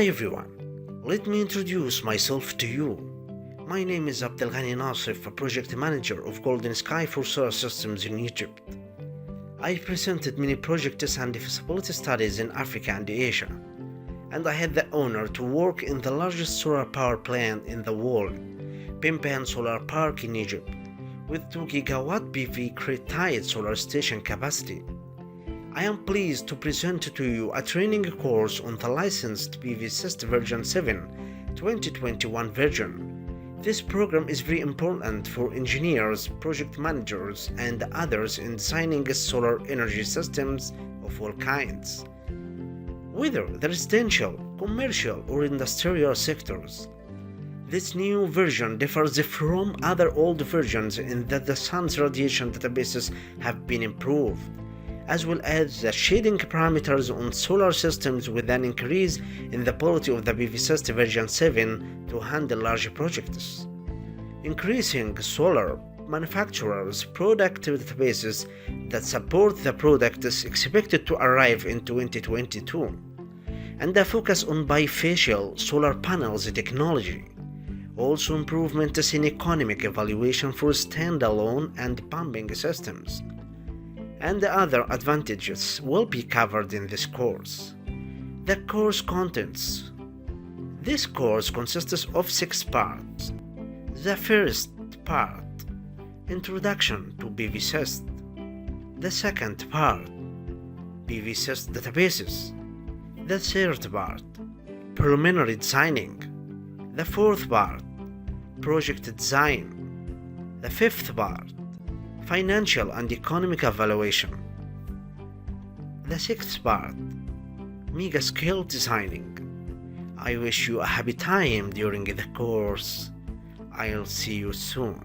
Hi everyone, let me introduce myself to you. My name is Abdelghani Nasif, a project manager of Golden Sky for Solar Systems in Egypt. I presented many projects and feasibility studies in Africa and Asia, and I had the honor to work in the largest solar power plant in the world, Pimpan Solar Park in Egypt, with 2 gigawatt PV crate-tied solar station capacity. I am pleased to present to you a training course on the licensed PVsyst version 7 2021 version. This program is very important for engineers, project managers, and others in designing solar energy systems of all kinds, whether the residential, commercial, or industrial sectors. This new version differs from other old versions in that the sun's radiation databases have been improved, as well as the shading parameters on solar systems, with an increase in the ability of the PVsyst version 7 to handle large projects, increasing solar manufacturers' product databases that support the products expected to arrive in 2022, and a focus on bifacial solar panels technology. Also, improvements in economic evaluation for standalone and pumping systems, and the other advantages will be covered in this course. The course contents. This course consists of 6 parts. The first part, Introduction to PVsyst. The second part, PVsyst databases. The third part, Preliminary designing. The fourth part, Project design. The fifth part, Financial and economic evaluation. The sixth part, mega scale designing. I wish you a happy time during the course. I'll see you soon.